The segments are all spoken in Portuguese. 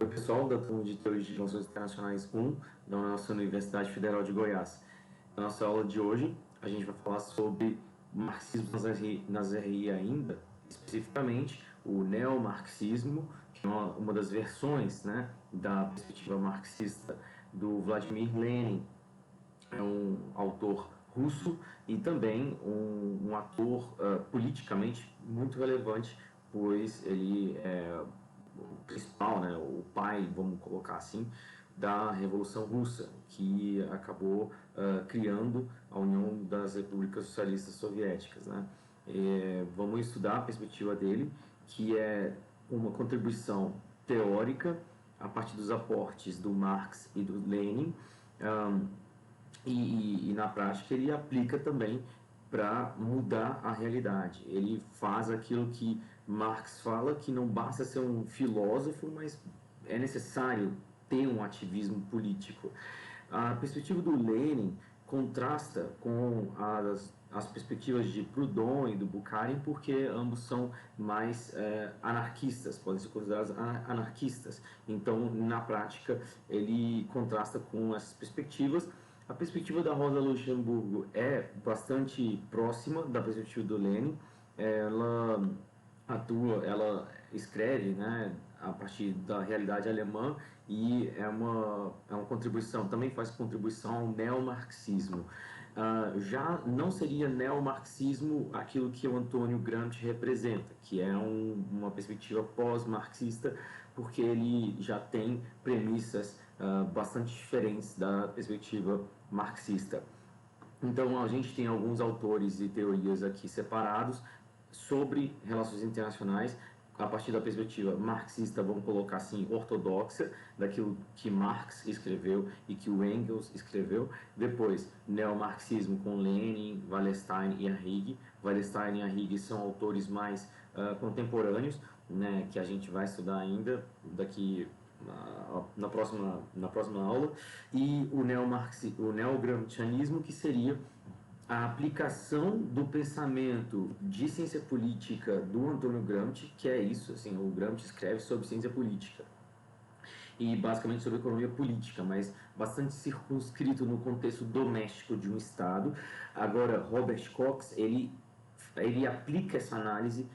Oi, pessoal, da turma de Teoria de Relações Internacionais 1 da nossa Universidade Federal de Goiás. Na nossa aula de hoje, a gente vai falar sobre marxismo nas RI ainda, especificamente o neomarxismo, que é uma das versões, né, da perspectiva marxista do Vladimir Lenin. É um autor russo e também um ator politicamente muito relevante, pois ele é o principal, né, o pai, vamos colocar assim, da Revolução Russa, que acabou criando a União das Repúblicas Socialistas Soviéticas. Né? Vamos estudar a perspectiva dele, que é uma contribuição teórica a partir dos aportes do Marx e do Lenin, um, e na prática ele aplica também para mudar a realidade. Ele faz aquilo que Marx fala, que não basta ser um filósofo, mas é necessário ter um ativismo político. A perspectiva do Lenin contrasta com as perspectivas de Proudhon e do Bukharin, porque ambos são mais anarquistas, podem ser considerados anarquistas. Então, na prática, ele contrasta com essas perspectivas. A perspectiva da Rosa Luxemburgo é bastante próxima da perspectiva do Lenin. Ela ela escreve, né, a partir da realidade alemã e é uma contribuição, também faz contribuição ao neomarxismo. Já não seria neomarxismo aquilo que o Antônio Gramsci representa, que é uma perspectiva pós-marxista, porque ele já tem premissas bastante diferentes da perspectiva marxista. Então, a gente tem alguns autores e teorias aqui separados sobre relações internacionais a partir da perspectiva marxista, vamos colocar assim, ortodoxa, daquilo que Marx escreveu e que o Engels escreveu. Depois, neomarxismo com Lenin, Wallerstein e Arrighi. Wallerstein e Arrighi são autores mais contemporâneos, né, que a gente vai estudar ainda daqui na próxima aula, e o neogramscianismo, que seria a aplicação do pensamento de ciência política do Antônio Gramsci, que é isso, assim, o Gramsci escreve sobre ciência política e basicamente sobre economia política, mas bastante circunscrito no contexto doméstico de um Estado. Agora, Robert Cox, ele aplica essa análise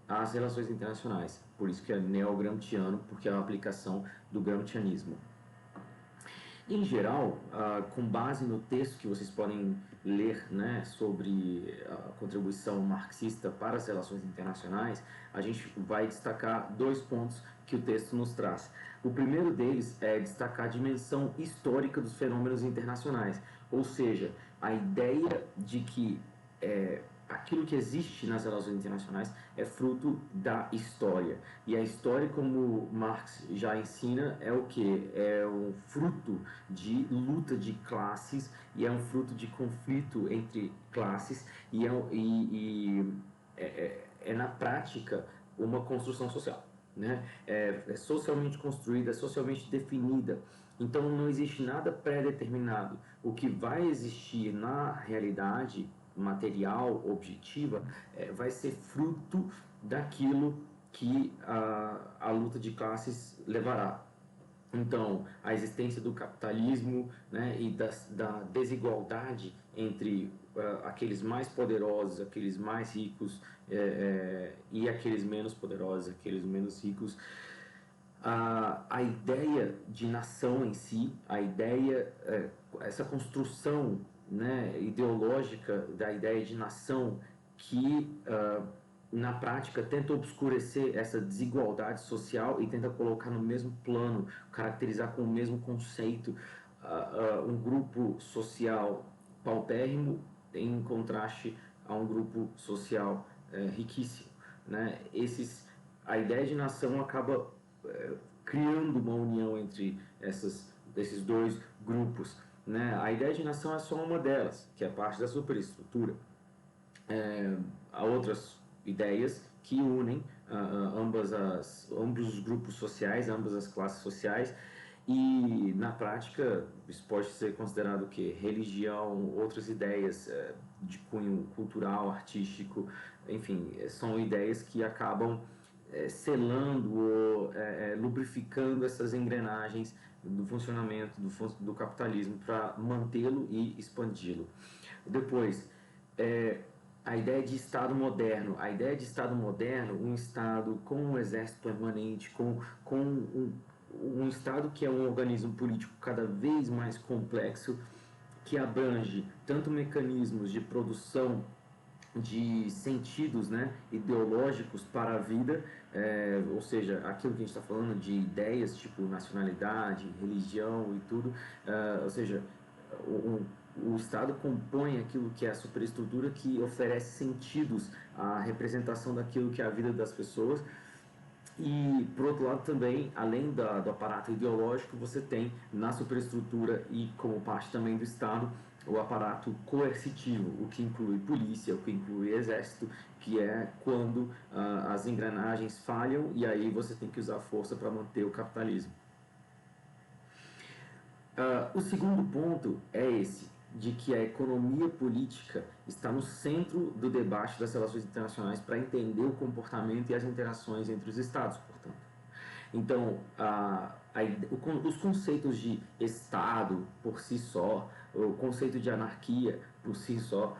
às relações internacionais, por isso que é neo-gramsciano, porque é a aplicação do gramscianismo. Em geral, com base no texto que vocês podem ler, né, sobre a contribuição marxista para as relações internacionais, a gente vai destacar dois pontos que o texto nos traz. O primeiro deles é destacar a dimensão histórica dos fenômenos internacionais, ou seja, a ideia de que aquilo que existe nas relações internacionais é fruto da história. E a história, como Marx já ensina, é o que? É um fruto de luta de classes e é um fruto de conflito entre classes é na prática uma construção social. Né? É socialmente construída, é socialmente definida. Então não existe nada pré-determinado. O que vai existir na realidade material, objetiva, vai ser fruto daquilo que a luta de classes levará. Então, a existência do capitalismo, né, e da desigualdade entre aqueles mais poderosos, aqueles mais ricos e aqueles menos poderosos, aqueles menos ricos. A ideia de nação em si, a ideia, essa construção, né, ideológica da ideia de nação que na prática tenta obscurecer essa desigualdade social e tenta colocar no mesmo plano, caracterizar com o mesmo conceito um grupo social paupérrimo em contraste a um grupo social riquíssimo. Né? A ideia de nação acaba criando uma união entre esses dois grupos. Né? A ideia de nação é só uma delas, que é parte da superestrutura. Há outras ideias que unem ambos os grupos sociais, ambas as classes sociais, e na prática isso pode ser considerado o quê? Religião, outras ideias de cunho cultural, artístico, enfim, são ideias que acabam selando ou lubrificando essas engrenagens do funcionamento do capitalismo para mantê-lo e expandi-lo. Depois, a ideia de Estado moderno. A ideia de Estado moderno, um Estado com um exército permanente, com um Estado que é um organismo político cada vez mais complexo, que abrange tanto mecanismos de produção de sentidos, né, ideológicos para a vida, ou seja, aquilo que a gente está falando de ideias tipo nacionalidade, religião e tudo, ou seja, o Estado compõe aquilo que é a superestrutura que oferece sentidos à representação daquilo que é a vida das pessoas. E, por outro lado, também, além do aparato ideológico, você tem na superestrutura e como parte também do Estado o aparato coercitivo, o que inclui polícia, o que inclui exército, que é quando as engrenagens falham e aí você tem que usar força para manter o capitalismo. O segundo ponto é esse, de que a economia política está no centro do debate das relações internacionais para entender o comportamento e as interações entre os Estados, portanto. Então, os conceitos de Estado por si só, o conceito de anarquia por si só,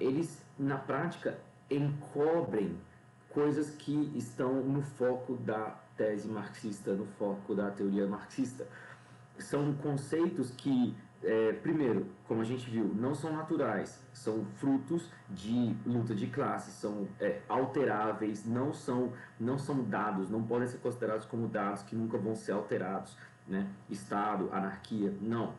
eles, na prática, encobrem coisas que estão no foco da tese marxista, no foco da teoria marxista. São conceitos que, primeiro, como a gente viu, não são naturais, são frutos de luta de classes, são alteráveis, não são dados, não podem ser considerados como dados que nunca vão ser alterados, né? Estado, anarquia, não.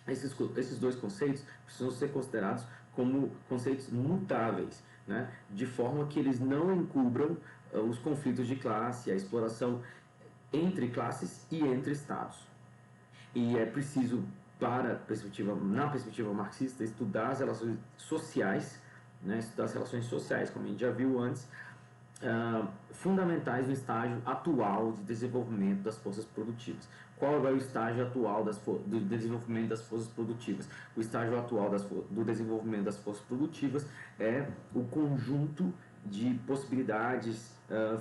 Esses dois conceitos precisam ser considerados como conceitos mutáveis, né? De forma que eles não encubram os conflitos de classe, a exploração entre classes e entre estados. E é preciso, na perspectiva marxista, estudar as relações sociais, né, estudar as relações sociais, como a gente já viu antes, fundamentais no estágio atual de desenvolvimento das forças produtivas. Qual é o estágio atual do desenvolvimento das forças produtivas? O estágio atual do desenvolvimento das forças produtivas é o conjunto de possibilidades,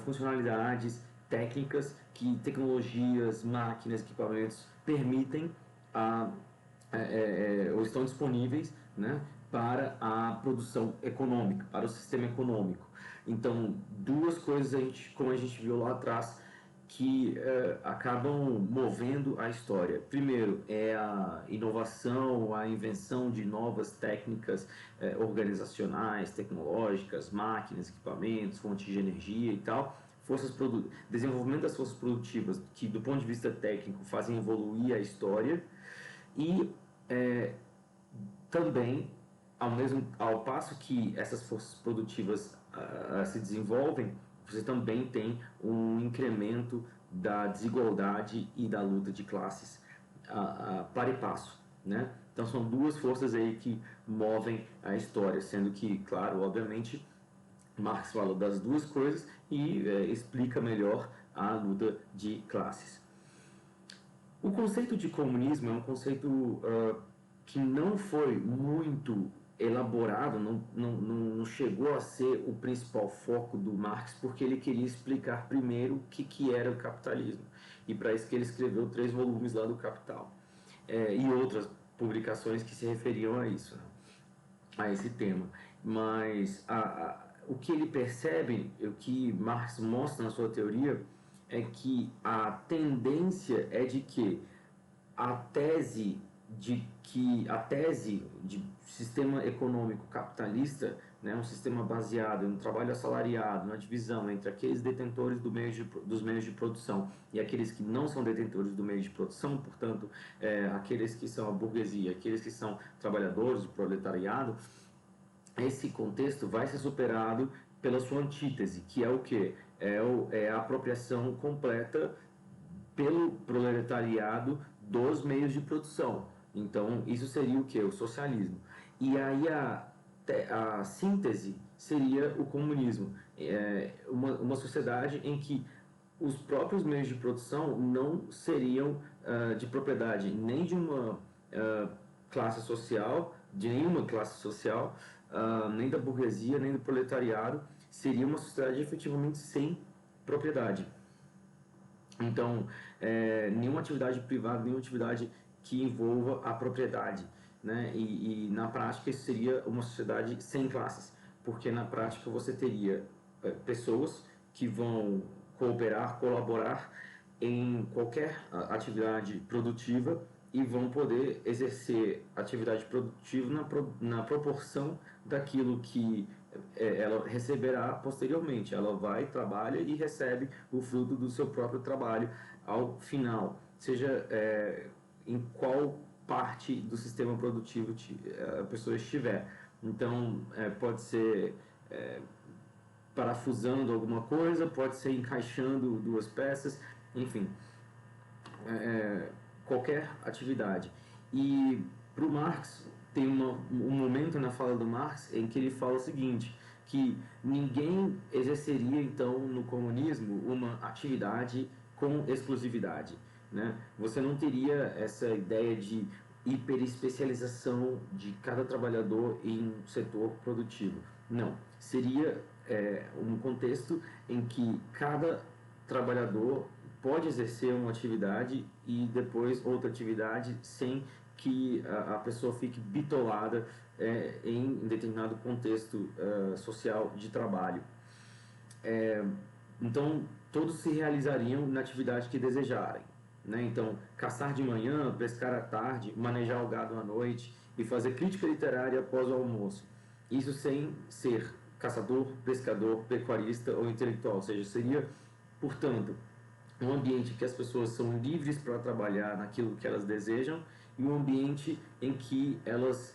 funcionalidades, técnicas que tecnologias, máquinas, equipamentos permitem ou estão disponíveis, né, para a produção econômica, para o sistema econômico. Então, duas coisas, como a gente viu lá atrás, que acabam movendo a história. Primeiro, é a inovação, a invenção de novas técnicas organizacionais, tecnológicas, máquinas, equipamentos, fontes de energia e tal. Desenvolvimento das forças produtivas que, do ponto de vista técnico, fazem evoluir a história e também, ao passo que essas forças produtivas se desenvolvem, você também tem um incremento da desigualdade e da luta de classes para e passo, né? Então são duas forças aí que movem a história, sendo que, claro, obviamente, Marx fala das duas coisas e explica melhor a luta de classes. O conceito de comunismo é um conceito que não foi muito elaborado, não chegou a ser o principal foco do Marx, porque ele queria explicar primeiro o que era o capitalismo. E para isso que ele escreveu 3 volumes lá do Capital. E outras publicações que se referiam a isso, né? A esse tema. Mas o que ele percebe, o que Marx mostra na sua teoria, é que a tendência é de que a tese de sistema econômico capitalista, né, um sistema baseado no trabalho assalariado, na divisão entre aqueles detentores dos meios de produção e aqueles que não são detentores do meio de produção, portanto, aqueles que são a burguesia, aqueles que são trabalhadores, o proletariado, esse contexto vai ser superado pela sua antítese, que é o quê? É a apropriação completa pelo proletariado dos meios de produção. Então, isso seria o quê? O socialismo. E aí a síntese seria o comunismo. Uma sociedade em que os próprios meios de produção não seriam de propriedade nem de uma classe social, de nenhuma classe social, nem da burguesia, nem do proletariado. Seria uma sociedade efetivamente sem propriedade. Então, nenhuma atividade privada, nenhuma atividade que envolva a propriedade, né? E na prática isso seria uma sociedade sem classes, porque na prática você teria pessoas que vão cooperar, colaborar em qualquer atividade produtiva e vão poder exercer atividade produtiva na proporção daquilo que ela receberá posteriormente. Ela vai, trabalha e recebe o fruto do seu próprio trabalho ao final, seja em qual parte do sistema produtivo a pessoa estiver. Então, pode ser parafusando alguma coisa, pode ser encaixando duas peças, enfim, qualquer atividade. E para o Marx, tem um momento na fala do Marx em que ele fala o seguinte, que ninguém exerceria, então, no comunismo, uma atividade com exclusividade, né? Você não teria essa ideia de hiperespecialização de cada trabalhador em um setor produtivo. Não. Seria um contexto em que cada trabalhador pode exercer uma atividade e depois outra atividade sem que a pessoa fique bitolada em determinado contexto social de trabalho. Então, todos se realizariam na atividade que desejarem, né? Então, caçar de manhã, pescar à tarde, manejar o gado à noite e fazer crítica literária após o almoço. Isso sem ser caçador, pescador, pecuarista ou intelectual, ou seja, seria, portanto, um ambiente que as pessoas são livres para trabalhar naquilo que elas desejam e um ambiente em que elas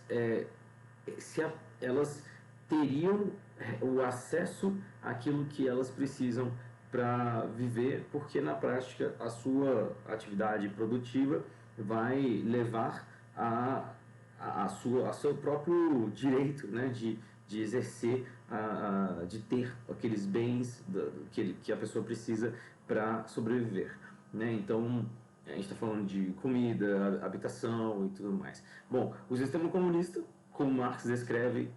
teriam o acesso àquilo que elas precisam para viver, porque na prática a sua atividade produtiva vai levar a seu próprio direito, né, de exercer, de ter aqueles bens que a pessoa precisa para sobreviver, né? Então, a gente está falando de comida, habitação e tudo mais. Bom, o sistema comunista, como Marx descreve,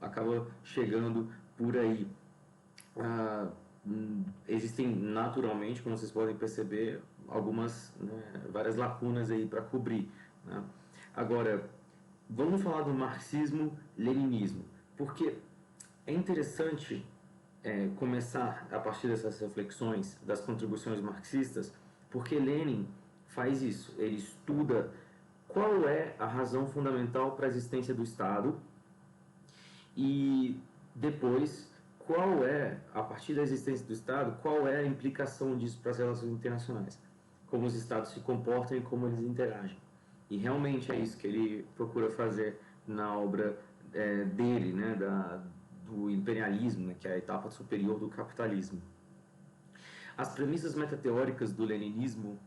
acaba chegando por aí. Existem naturalmente, como vocês podem perceber, algumas, né, várias lacunas aí para cobrir, né? Agora, vamos falar do marxismo-leninismo, porque é interessante começar a partir dessas reflexões das contribuições marxistas, porque Lenin faz isso, ele estuda qual é a razão fundamental para a existência do Estado e depois qual é, a partir da existência do Estado, qual é a implicação disso para as relações internacionais, como os Estados se comportam e como eles interagem. E realmente é isso que ele procura fazer na obra dele, né, do imperialismo, né, que é a etapa superior do capitalismo. As premissas metateóricas do leninismo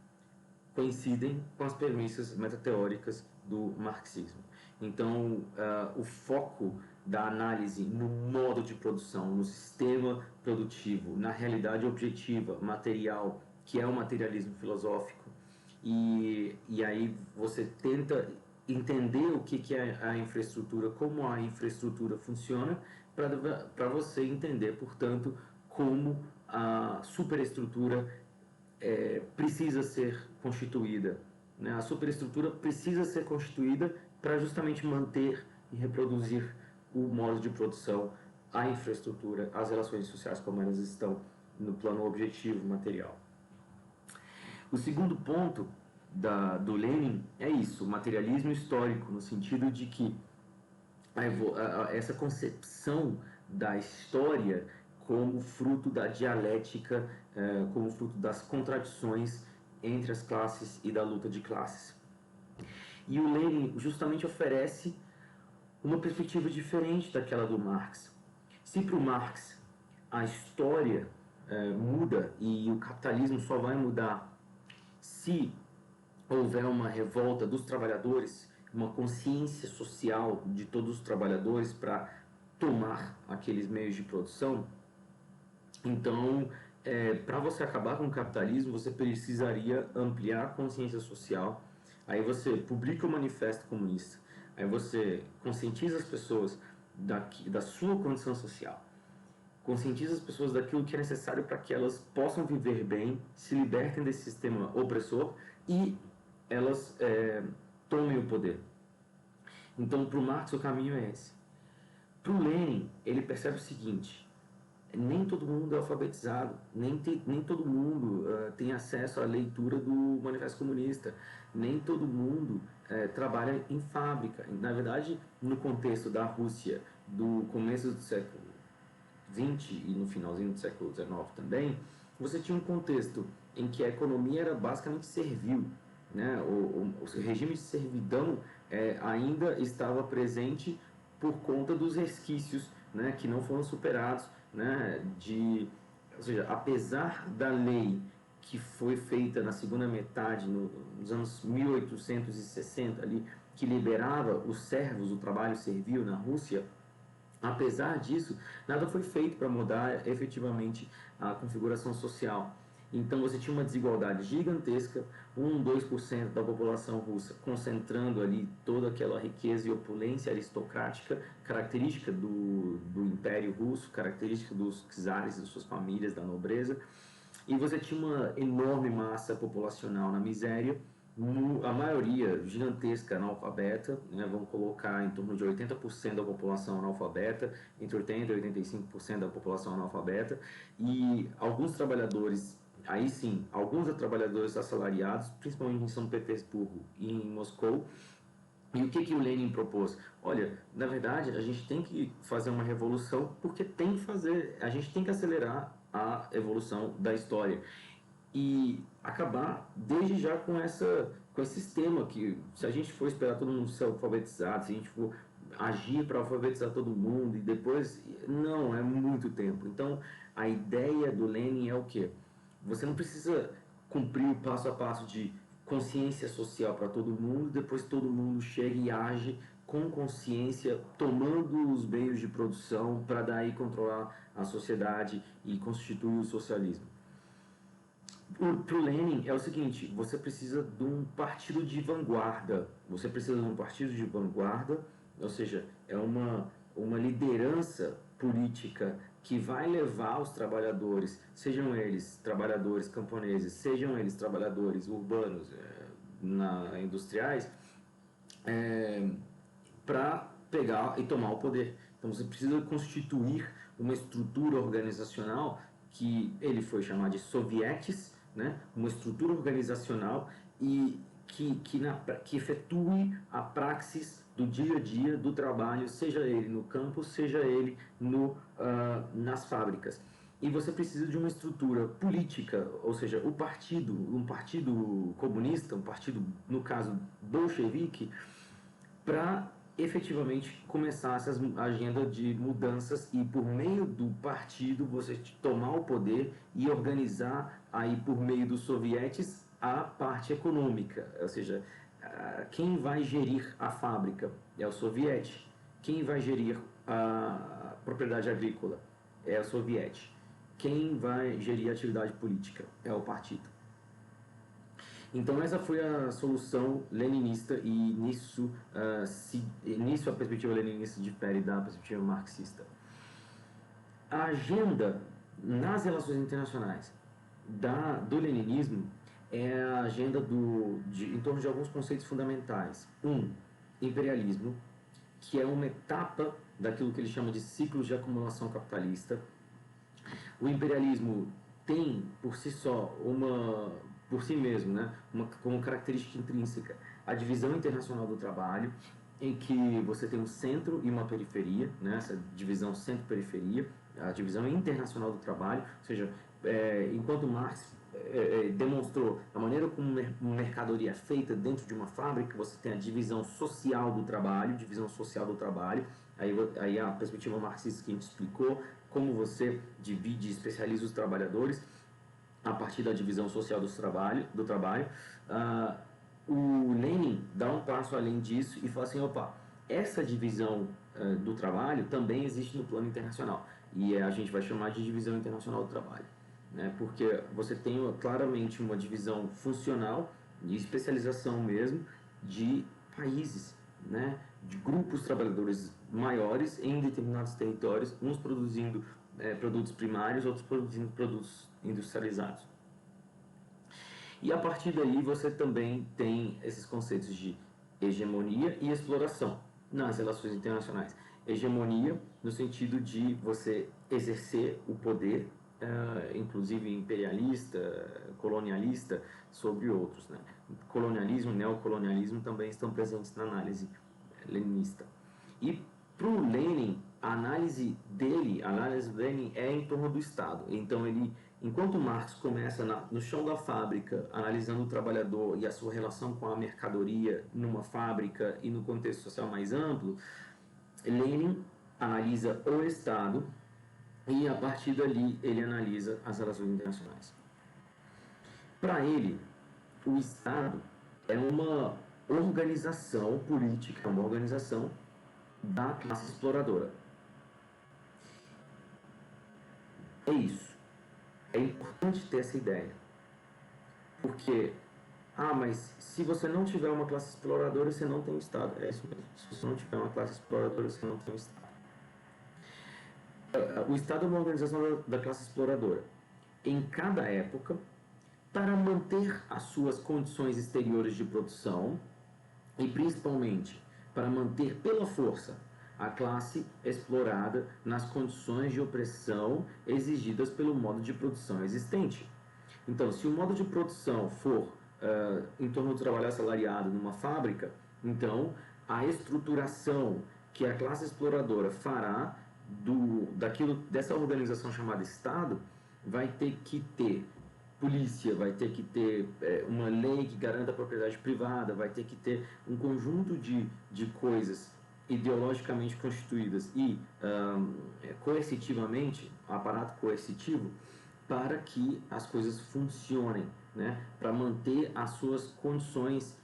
coincidem com as premissas metateóricas do marxismo. Então, o foco da análise no modo de produção, no sistema produtivo, na realidade objetiva, material, que é o materialismo filosófico, e aí você tenta entender o que é a infraestrutura, como a infraestrutura funciona, para você entender, portanto, como a superestrutura precisa ser constituída, né? A superestrutura precisa ser constituída para justamente manter e reproduzir o modo de produção, a infraestrutura, as relações sociais como elas estão no plano objetivo material. O segundo ponto do Lenin é isso, o materialismo histórico, no sentido de que essa concepção da história como fruto da dialética, como fruto das contradições entre as classes e da luta de classes. E o Lenin justamente oferece uma perspectiva diferente daquela do Marx. Se para o Marx a história muda e o capitalismo só vai mudar se houver uma revolta dos trabalhadores, uma consciência social de todos os trabalhadores para tomar aqueles meios de produção, então, para você acabar com o capitalismo, você precisaria ampliar a consciência social. Aí você publica o Manifesto Comunista, aí você conscientiza as pessoas da sua condição social. conscientiza as pessoas daquilo que é necessário para que elas possam viver bem, se libertem desse sistema opressor e elas tomem o poder. Então, para o Marx, o caminho é esse. Para o Lenin, ele percebe o seguinte: nem todo mundo é alfabetizado, nem todo mundo tem acesso à leitura do Manifesto Comunista, nem todo mundo trabalha em fábrica. Na verdade, no contexto da Rússia do começo do século XX e no finalzinho do século XIX também, você tinha um contexto em que a economia era basicamente servil, né? O regime de servidão ainda estava presente por conta dos resquícios, né, que não foram superados, né, ou seja, apesar da lei que foi feita na segunda metade, nos anos 1860 ali, que liberava os servos, o trabalho servil na Rússia, apesar disso, nada foi feito para mudar efetivamente a configuração social. Então você tinha uma desigualdade gigantesca, 2% da população russa concentrando ali toda aquela riqueza e opulência aristocrática, característica do Império Russo, característica dos czares, das suas famílias, da nobreza. E você tinha uma enorme massa populacional na miséria, a maioria gigantesca analfabeta, né? Vamos colocar em torno de 80% da população analfabeta, entre 80% e 85% da população analfabeta, e alguns trabalhadores, aí sim, alguns trabalhadores assalariados, principalmente em São Petersburgo e em Moscou. E o que o Lenin propôs? Olha, na verdade, a gente tem que fazer uma revolução porque tem que fazer, a gente tem que acelerar a evolução da história e acabar desde já com esse sistema que, se a gente for esperar todo mundo ser alfabetizado, se a gente for agir para alfabetizar todo mundo e depois, não, é muito tempo. Então, a ideia do Lenin é o quê? Você não precisa cumprir o passo a passo de consciência social para todo mundo, depois todo mundo chega e age com consciência, tomando os meios de produção para daí controlar a sociedade e constituir o socialismo. Para o Lenin é o seguinte: você precisa de um partido de vanguarda, você precisa de um partido de vanguarda, ou seja, é uma liderança política que vai levar os trabalhadores, sejam eles trabalhadores camponeses, sejam eles trabalhadores urbanos, industriais, para pegar e tomar o poder. Então você precisa constituir uma estrutura organizacional que ele foi chamar de sovietes, né? Uma estrutura organizacional e que efetue a praxis do dia a dia do trabalho, seja ele no campo, seja ele nas fábricas. E você precisa de uma estrutura política, ou seja, um partido comunista, um partido, no caso, bolchevique, para efetivamente começar essa agenda de mudanças e por meio do partido você tomar o poder e organizar aí por meio dos sovietes a parte econômica, ou seja, quem vai gerir a fábrica é o soviete, quem vai gerir a propriedade agrícola é o soviete, quem vai gerir a atividade política é o partido. Então essa foi a solução leninista e nisso a perspectiva leninista difere da perspectiva marxista. A agenda nas relações internacionais do leninismo é a agenda em torno de alguns conceitos fundamentais. Imperialismo, que é uma etapa daquilo que ele chama de ciclos de acumulação capitalista. O imperialismo tem por si só por si mesmo, né, como característica intrínseca, a divisão internacional do trabalho, em que você tem um centro e uma periferia, né, essa divisão centro-periferia, a divisão internacional do trabalho, ou seja, enquanto Marx demonstrou a maneira como uma mercadoria é feita dentro de uma fábrica, você tem a divisão social do trabalho, aí a perspectiva marxista que a gente explicou, como você divide e especializa os trabalhadores, a partir da divisão social do trabalho. O Lenin dá um passo além disso e fala assim, opa, essa divisão do trabalho também existe no plano internacional e a gente vai chamar de divisão internacional do trabalho, né? Porque você tem claramente uma divisão funcional de especialização mesmo de países, né? De grupos trabalhadores maiores em determinados territórios, uns produzindo produtos primários, outros produzindo produtos industrializados. E a partir daí você também tem esses conceitos de hegemonia e exploração nas relações internacionais. Hegemonia no sentido de você exercer o poder, inclusive imperialista, colonialista, sobre outros, né? Colonialismo e neocolonialismo também estão presentes na análise leninista. E para o Lenin, a análise do Lenin é em torno do Estado. Então enquanto Marx começa no chão da fábrica, analisando o trabalhador e a sua relação com a mercadoria numa fábrica e no contexto social mais amplo, Lenin analisa o Estado e a partir dali ele analisa as relações internacionais. Para ele, o Estado é uma organização política, uma organização da classe exploradora. É isso. É importante ter essa ideia. Porque, mas se você não tiver uma classe exploradora, você não tem Estado. É isso mesmo. Se você não tiver uma classe exploradora, você não tem Estado. O Estado é uma organização da classe exploradora. Em cada época, para manter as suas condições exteriores de produção e, principalmente, para manter pela força a classe explorada nas condições de opressão exigidas pelo modo de produção existente. Então, se o modo de produção for em torno do trabalho assalariado numa fábrica, então a estruturação que a classe exploradora fará dessa organização chamada Estado vai ter que ter polícia, vai ter que ter uma lei que garanta a propriedade privada, vai ter que ter um conjunto de coisas ideologicamente constituídas e coercitivamente, aparato coercitivo, para que as coisas funcionem, né? Para manter as suas condições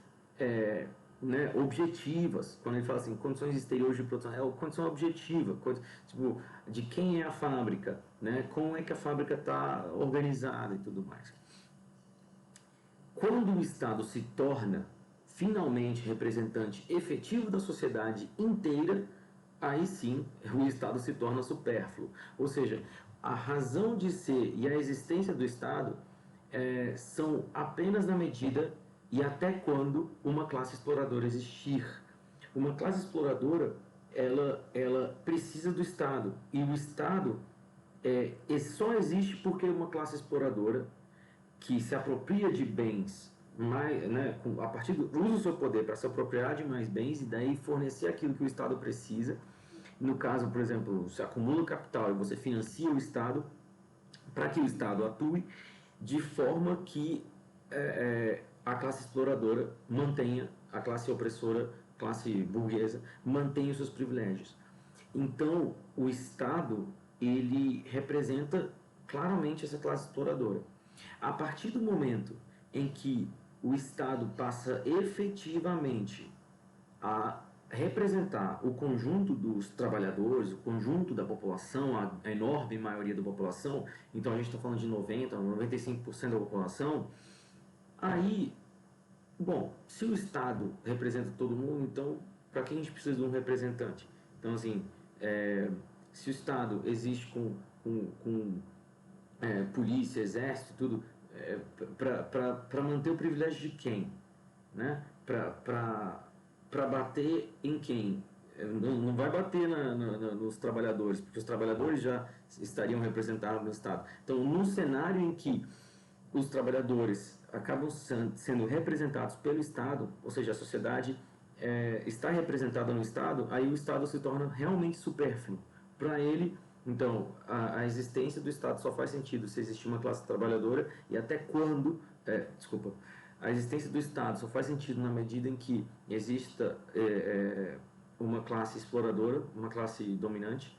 objetivas. Quando ele fala assim, condições exteriores de produção, é a condição objetiva, tipo, de quem é a fábrica, né? Como é que a fábrica está organizada e tudo mais. Quando o Estado se torna finalmente representante efetivo da sociedade inteira, aí sim o Estado se torna supérfluo. Ou seja, a razão de ser e a existência do Estado são apenas na medida e até quando uma classe exploradora existir. Uma classe exploradora, ela precisa do Estado. E o Estado só existe porque uma classe exploradora que se apropria de bens, a partir usa o seu poder para se apropriar de mais bens e daí fornecer aquilo que o Estado precisa. No caso, por exemplo, se acumula capital e você financia o Estado para que o Estado atue de forma que a classe exploradora mantenha, a classe opressora, classe burguesa, mantenha os seus privilégios. Então, o Estado, ele representa claramente essa classe exploradora. A partir do momento em que o Estado passa efetivamente a representar o conjunto dos trabalhadores, o conjunto da população, a enorme maioria da população, então a gente está falando de 90%, 95% da população, aí, bom, se o Estado representa todo mundo, então para que a gente precisa de um representante? Então, assim, se o Estado existe com polícia, exército, tudo, para manter o privilégio de quem? Né? Para bater em quem? Não vai bater nos trabalhadores, porque os trabalhadores já estariam representados no Estado. Então, num cenário em que os trabalhadores acabam sendo representados pelo Estado, ou seja, a sociedade está representada no Estado, aí o Estado se torna realmente supérfluo. Para ele, então, a existência do Estado só faz sentido se existir uma classe trabalhadora e até quando... a existência do Estado só faz sentido na medida em que exista uma classe exploradora, uma classe dominante,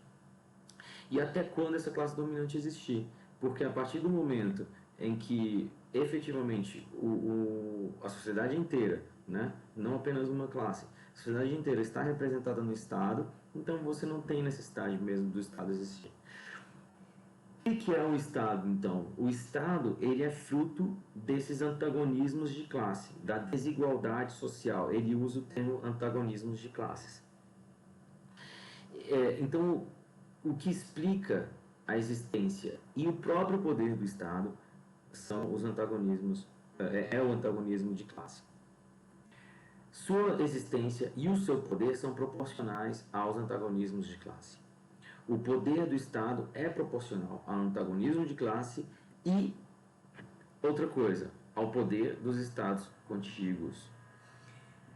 e até quando essa classe dominante existir. Porque a partir do momento em que efetivamente a sociedade inteira, né, não apenas uma classe, a sociedade inteira está representada no Estado, então você não tem necessidade mesmo do Estado existir. O que é o Estado, então? O Estado, ele é fruto desses antagonismos de classe, da desigualdade social. Ele usa o termo antagonismos de classes. Então, o que explica a existência e o próprio poder do Estado são os antagonismos, é o antagonismo de classe. Sua existência e o seu poder são proporcionais aos antagonismos de classe. O poder do Estado é proporcional ao antagonismo de classe e, outra coisa, ao poder dos Estados contíguos.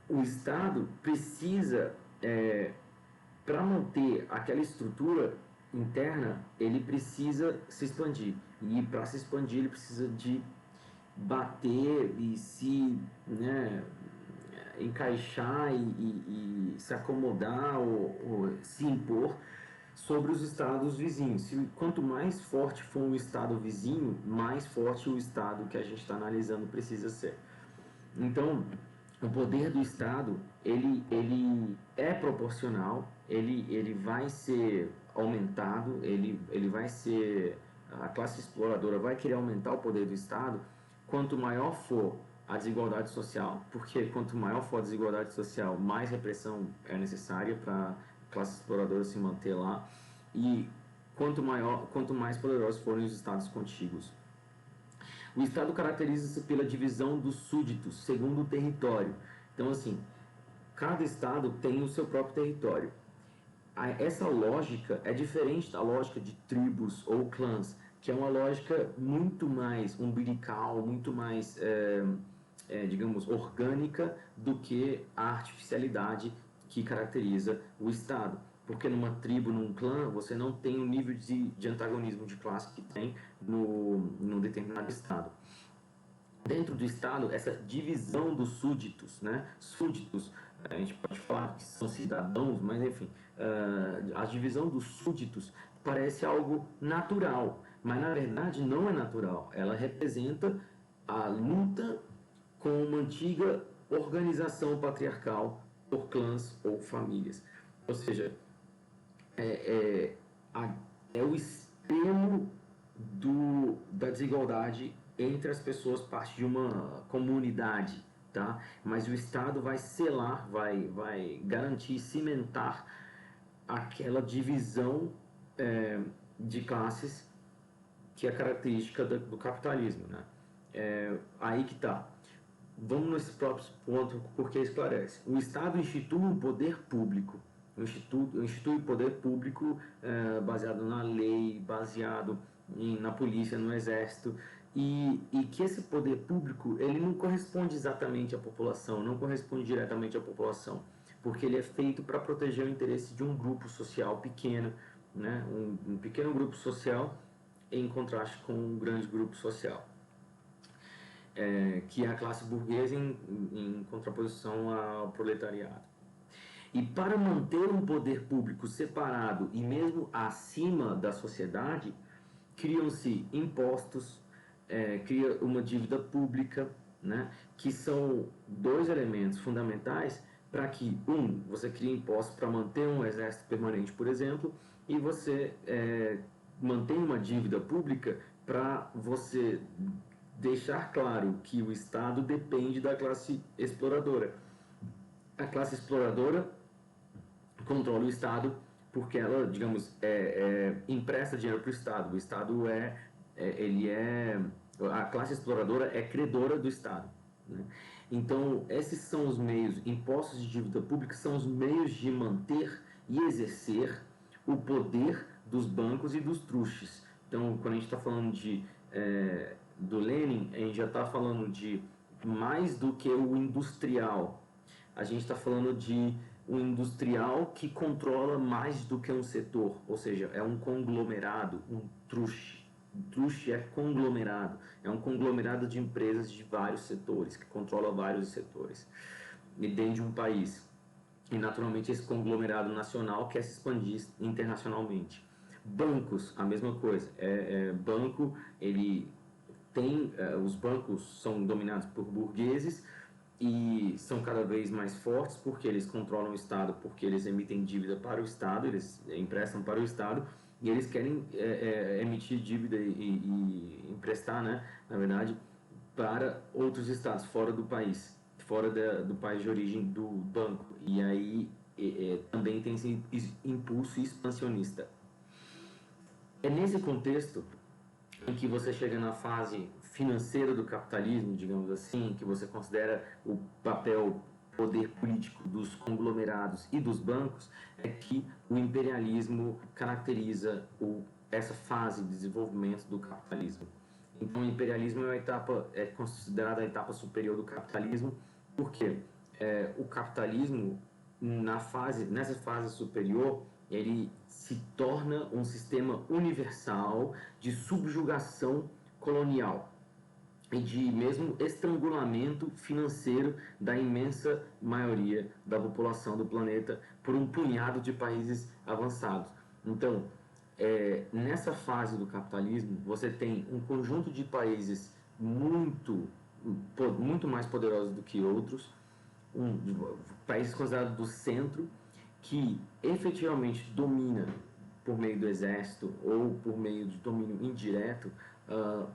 O Estado precisa, para manter aquela estrutura interna, ele precisa se expandir. E para se expandir, ele precisa de bater e se, né, encaixar e se acomodar ou se impor sobre os estados vizinhos. Quanto mais forte for um estado vizinho, mais forte o estado que a gente está analisando precisa ser. Então, o poder do Estado, ele é proporcional, ele vai ser aumentado, ele vai ser, a classe exploradora vai querer aumentar o poder do Estado quanto maior for a desigualdade social, porque quanto maior for a desigualdade social, mais repressão é necessária para a classe exploradora se manter lá, e quanto mais poderosos forem os estados contíguos. O Estado caracteriza-se pela divisão dos súditos segundo o território. Então, assim, cada Estado tem o seu próprio território. Essa lógica é diferente da lógica de tribos ou clãs, que é uma lógica muito mais umbilical, muito mais, digamos, orgânica do que a artificialidade que caracteriza o Estado. Porque numa tribo, num clã, você não tem o nível de antagonismo de classe que tem num determinado Estado. Dentro do Estado, essa divisão dos súditos, né? Súditos, a gente pode falar que são cidadãos, mas enfim, a divisão dos súditos parece algo natural, mas na verdade não é natural. Ela representa a luta com uma antiga organização patriarcal por clãs ou famílias. Ou seja, é o extremo da desigualdade entre as pessoas, parte de uma comunidade, tá? Mas o Estado vai selar, vai garantir, cimentar aquela divisão de classes que é característica do capitalismo, né? Aí que tá. Vamos nesse próprio ponto, porque esclarece. O Estado institui um poder público, institui o poder público baseado na lei, baseado na polícia, no exército, e que esse poder público ele não corresponde exatamente à população, não corresponde diretamente à população, porque ele é feito para proteger o interesse de um grupo social pequeno, né? Um pequeno grupo social em contraste com um grande grupo social. Que é a classe burguesa em contraposição ao proletariado. E para manter um poder público separado e mesmo acima da sociedade, criam-se impostos, cria uma dívida pública, né, que são dois elementos fundamentais para que, você cria impostos para manter um exército permanente, por exemplo, e você mantém uma dívida pública para você deixar claro que o Estado depende da classe exploradora. A classe exploradora controla o Estado porque ela, digamos, empresta dinheiro para o Estado. O Estado a classe exploradora é credora do Estado, né? Então, esses são os meios, impostos de dívida pública são os meios de manter e exercer o poder dos bancos e dos trusts. Então, quando a gente está falando do Lenin, a gente já está falando de mais do que o industrial. A gente está falando de um industrial que controla mais do que um setor, ou seja, é um conglomerado, um truste. Truste é conglomerado, é um conglomerado de empresas de vários setores, que controla vários setores e dentro de um país. E naturalmente esse conglomerado nacional quer se expandir internacionalmente. Bancos, a mesma coisa. Banco, os bancos são dominados por burgueses e são cada vez mais fortes porque eles controlam o Estado, porque eles emitem dívida para o Estado, eles emprestam para o Estado e eles querem emitir dívida e emprestar, né, na verdade, para outros estados fora do país, fora do país de origem do banco. E aí também tem esse impulso expansionista. É nesse contexto em que você chega na fase financeira do capitalismo, digamos assim, que você considera o papel, poder político dos conglomerados e dos bancos, é que o imperialismo caracteriza essa fase de desenvolvimento do capitalismo. Então, o imperialismo é considerada a etapa superior do capitalismo, porque o capitalismo, nessa fase superior, ele se torna um sistema universal de subjugação colonial e de mesmo estrangulamento financeiro da imensa maioria da população do planeta por um punhado de países avançados. Então, nessa fase do capitalismo, você tem um conjunto de países muito mais poderosos do que outros, países considerados do centro, que efetivamente domina por meio do exército ou por meio de domínio indireto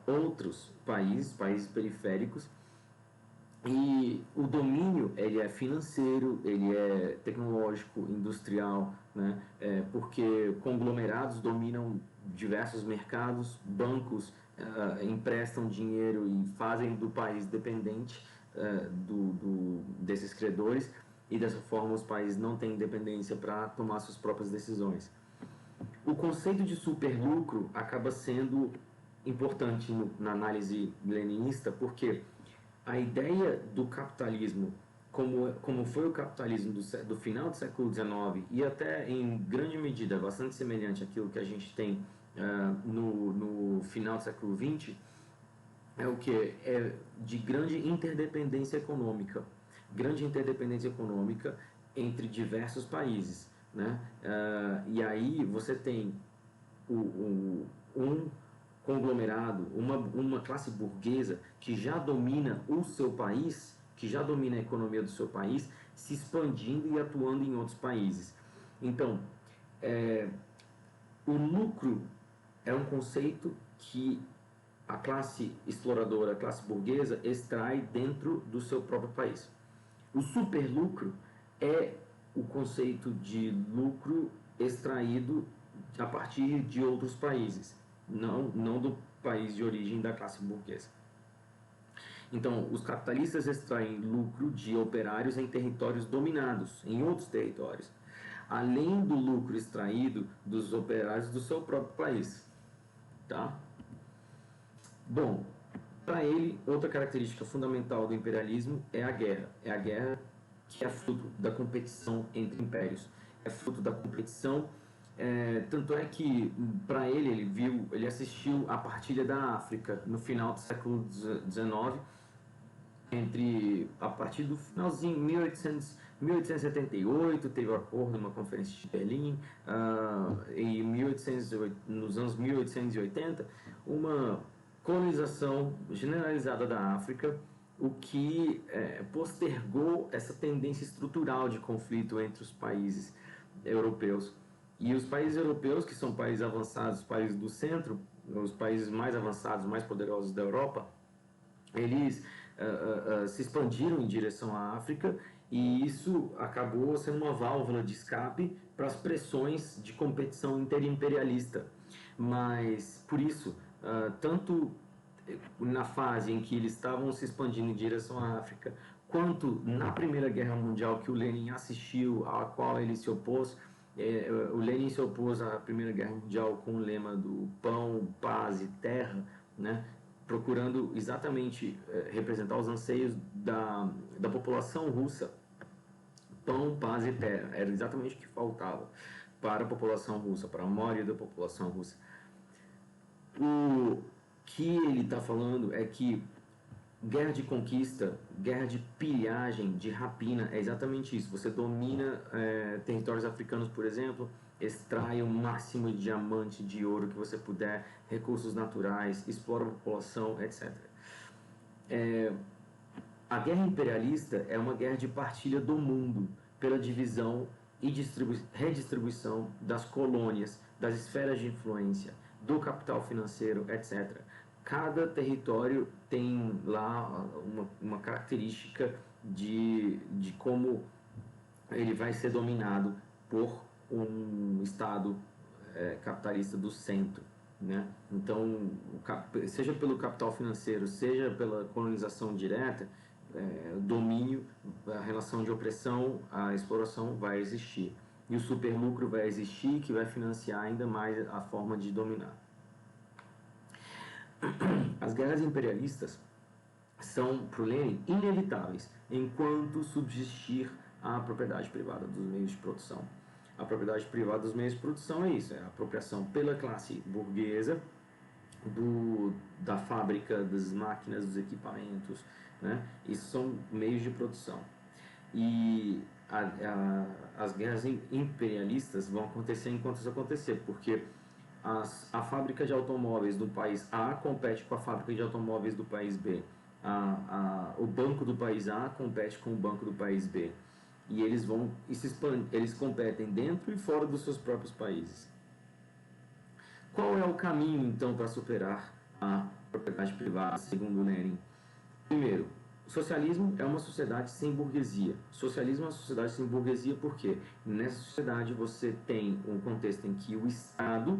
outros países periféricos, e o domínio ele é financeiro, ele é tecnológico, industrial, né? Porque conglomerados dominam diversos mercados, bancos emprestam dinheiro e fazem do país dependente desses credores, e dessa forma os países não têm independência para tomar suas próprias decisões. O conceito de superlucro acaba sendo importante na análise leninista, porque a ideia do capitalismo, como foi o capitalismo do final do século XIX e até em grande medida bastante semelhante àquilo que a gente tem no final do século XX, é o que? É de grande interdependência econômica. Grande interdependência econômica entre diversos países, né? E aí você tem um conglomerado, uma classe burguesa que já domina o seu país, que já domina a economia do seu país, se expandindo e atuando em outros países. Então, o lucro é um conceito que a classe exploradora, a classe burguesa, extrai dentro do seu próprio país. O superlucro é o conceito de lucro extraído a partir de outros países, não do país de origem da classe burguesa. Então, os capitalistas extraem lucro de operários em territórios dominados, em outros territórios, além do lucro extraído dos operários do seu próprio país. Tá? Bom, para ele, outra característica fundamental do imperialismo é a guerra. É a guerra que é fruto da competição entre impérios. É fruto da competição. Tanto é que, para ele assistiu à partilha da África no final do século XIX, a partir do finalzinho, 1878, teve o acordo numa conferência de Berlim, nos anos 1880, uma colonização generalizada da África, o que postergou essa tendência estrutural de conflito entre os países europeus. E os países europeus, que são países avançados, países do centro, os países mais avançados, mais poderosos da Europa, eles se expandiram em direção à África, e isso acabou sendo uma válvula de escape para as pressões de competição interimperialista. Mas, por isso, tanto na fase em que eles estavam se expandindo em direção à África, quanto na Primeira Guerra Mundial, que o Lenin assistiu, a qual ele se opôs, o Lenin se opôs à Primeira Guerra Mundial com o lema do pão, paz e terra, né? Procurando exatamente representar os anseios da população russa. Pão, paz e terra, era exatamente o que faltava para a população russa, para a maioria da população russa. O que ele está falando é que guerra de conquista, guerra de pilhagem, de rapina, é exatamente isso. Você domina territórios africanos, por exemplo, extrai o máximo de diamante, de ouro que você puder, recursos naturais, explora a população, etc. A guerra imperialista é uma guerra de partilha do mundo pela divisão e redistribuição das colônias, das esferas de influência, do capital financeiro, etc. Cada território tem lá uma característica de como ele vai ser dominado por um Estado capitalista do centro. né? Então, seja pelo capital financeiro, seja pela colonização direta, o domínio, a relação de opressão, a exploração vai existir. E o superlucro vai existir, que vai financiar ainda mais a forma de dominar. As guerras imperialistas são, para o Lenin, inevitáveis enquanto subsistir a propriedade privada dos meios de produção. A propriedade privada dos meios de produção é isso, é a apropriação pela classe burguesa da fábrica, das máquinas, dos equipamentos, né? Isso são meios de produção. E as guerras imperialistas vão acontecer enquanto isso acontecer, porque a fábrica de automóveis do país A compete com a fábrica de automóveis do país B. O banco do país A compete com o banco do país B. E eles vão se expandir, eles competem dentro e fora dos seus próprios países. Qual é o caminho, então, para superar a propriedade privada, segundo Lenin? Primeiro, o socialismo é uma sociedade sem burguesia. O socialismo é uma sociedade sem burguesia porque nessa sociedade você tem um contexto em que o Estado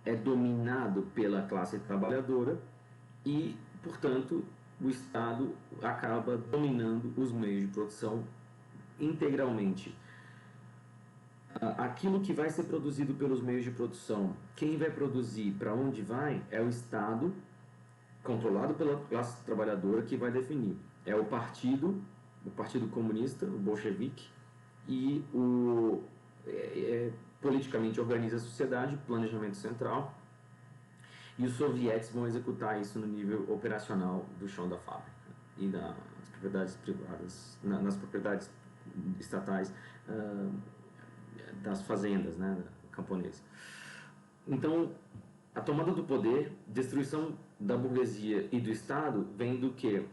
é dominado pela classe trabalhadora e, portanto, o Estado acaba dominando os meios de produção integralmente. Aquilo que vai ser produzido pelos meios de produção, quem vai produzir, para onde vai, é o Estado, controlado pela classe trabalhadora, que vai definir. É o Partido Comunista, o bolchevique, e politicamente organiza a sociedade, planejamento central, e os sovietes vão executar isso no nível operacional do chão da fábrica e das propriedades privadas, nas propriedades estatais, das fazendas, né, camponesas. Então, a tomada do poder, destruição da burguesia e do Estado vem do quê?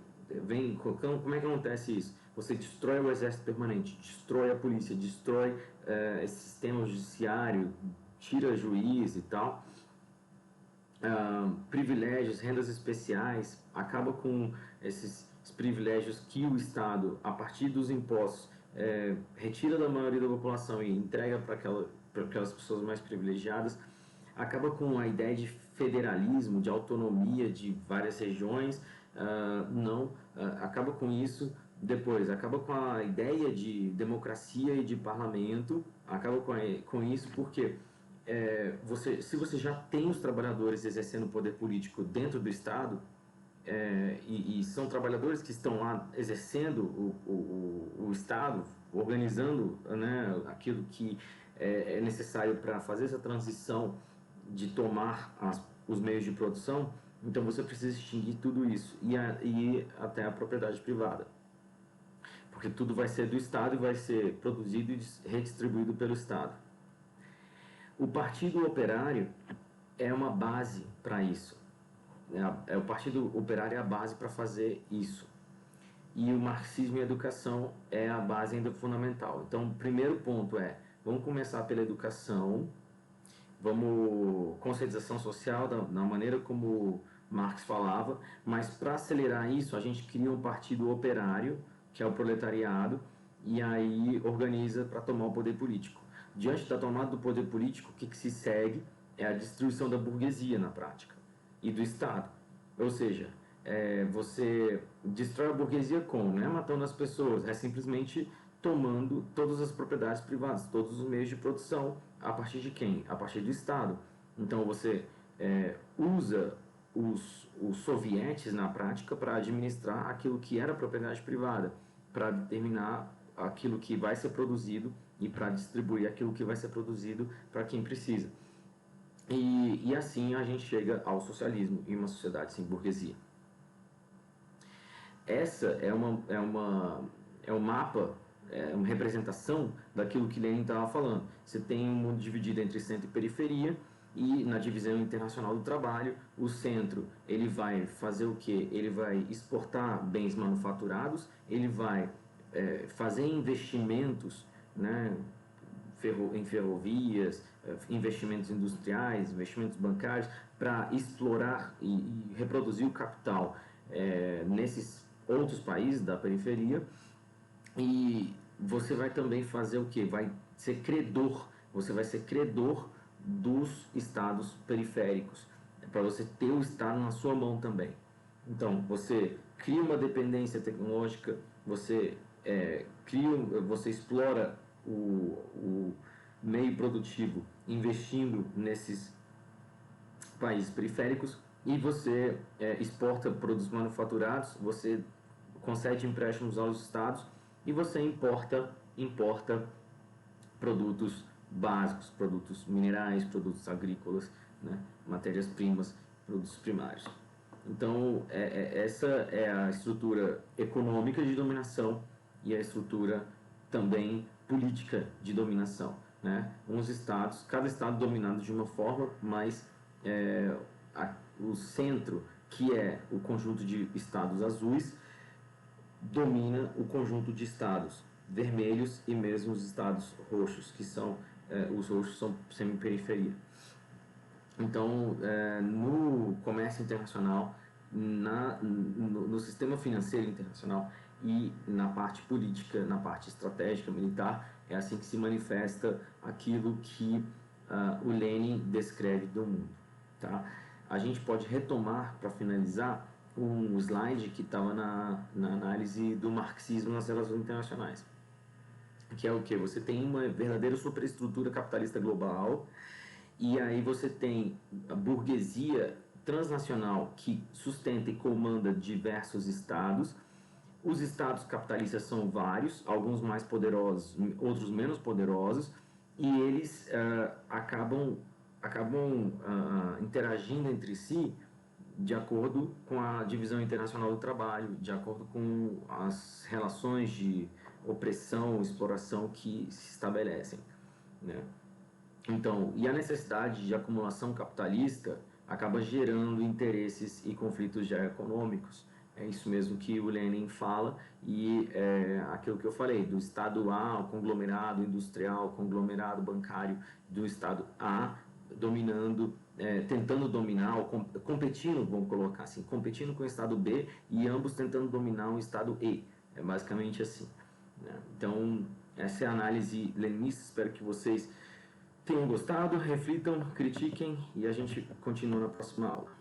Como é que acontece isso? Você destrói o exército permanente, destrói a polícia, destrói esse sistema judiciário, tira juiz e tal, privilégios, rendas especiais, acaba com esses privilégios que o Estado, a partir dos impostos, retira da maioria da população e entrega para aquelas pessoas mais privilegiadas, acaba com a ideia de federalismo, de autonomia de várias regiões, acaba com isso. Depois, acaba com a ideia de democracia e de parlamento, acaba com isso porque se você já tem os trabalhadores exercendo poder político dentro do Estado, e são trabalhadores que estão lá exercendo o Estado, organizando, né, aquilo que é necessário para fazer essa transição de tomar os meios de produção, então você precisa extinguir tudo isso e até a propriedade privada. Porque tudo vai ser do Estado e vai ser produzido e redistribuído pelo Estado. O Partido Operário é uma base para isso. O Partido Operário é a base para fazer isso. E o marxismo e a educação é a base ainda fundamental. Então, o primeiro ponto vamos começar pela educação, conscientização social, da maneira como Marx falava, mas para acelerar isso, a gente cria um partido operário, que é o proletariado, e aí organiza para tomar o poder político. Diante da tomada do poder político, o que se segue é a destruição da burguesia na prática e do Estado. Ou seja, você destrói a burguesia como? Não é matando as pessoas, é simplesmente tomando todas as propriedades privadas, todos os meios de produção, a partir de quem? A partir do Estado. Então você usa os sovietes na prática para administrar aquilo que era propriedade privada, para determinar aquilo que vai ser produzido e para distribuir aquilo que vai ser produzido para quem precisa. E assim a gente chega ao socialismo em uma sociedade sem burguesia. Essa é um mapa, uma representação daquilo que Lenin estava falando. Você tem um mundo dividido entre centro e periferia, e na divisão internacional do trabalho, o centro ele vai fazer o quê? Ele vai exportar bens manufaturados, ele vai fazer investimentos, né, em ferrovias, investimentos industriais, investimentos bancários, para explorar e reproduzir o capital nesses outros países da periferia. E você vai também fazer o quê? Você vai ser credor dos estados periféricos. para você ter o Estado na sua mão também. Então, você cria uma dependência tecnológica, você você explora o meio produtivo investindo nesses países periféricos e você exporta produtos manufaturados, você concede empréstimos aos estados e você importa produtos básicos, produtos minerais, produtos agrícolas, né, matérias-primas, produtos primários. Então, essa é a estrutura econômica de dominação e a estrutura também política de dominação. Né? Cada estado dominado de uma forma, mas o centro, que é o conjunto de estados azuis, domina o conjunto de estados vermelhos e mesmo os estados roxos, que são os roxos são semi-periferia. Então, no comércio internacional, no sistema financeiro internacional e na parte política, na parte estratégica militar, é assim que se manifesta aquilo que o Lenin descreve do mundo. Tá? A gente pode retomar, para finalizar, um slide que estava na análise do marxismo nas relações internacionais, que é o que? Você tem uma verdadeira superestrutura capitalista global, e aí você tem a burguesia transnacional que sustenta e comanda diversos estados. Os estados capitalistas são vários, alguns mais poderosos, outros menos poderosos, e eles acabam interagindo entre si de acordo com a divisão internacional do trabalho, de acordo com as relações de opressão, exploração que se estabelecem, né? Então, e a necessidade de acumulação capitalista acaba gerando interesses e conflitos geoeconômicos. É isso mesmo que o Lenin fala, e aquilo que eu falei, do Estado A, o conglomerado industrial, o conglomerado bancário do Estado A, dominando, tentando dominar, ou competindo, vamos colocar assim, competindo com o Estado B, e ambos tentando dominar o Estado E. É basicamente assim, né? Então, essa é a análise leninista. Espero que vocês tenham gostado, reflitam, critiquem, e a gente continua na próxima aula.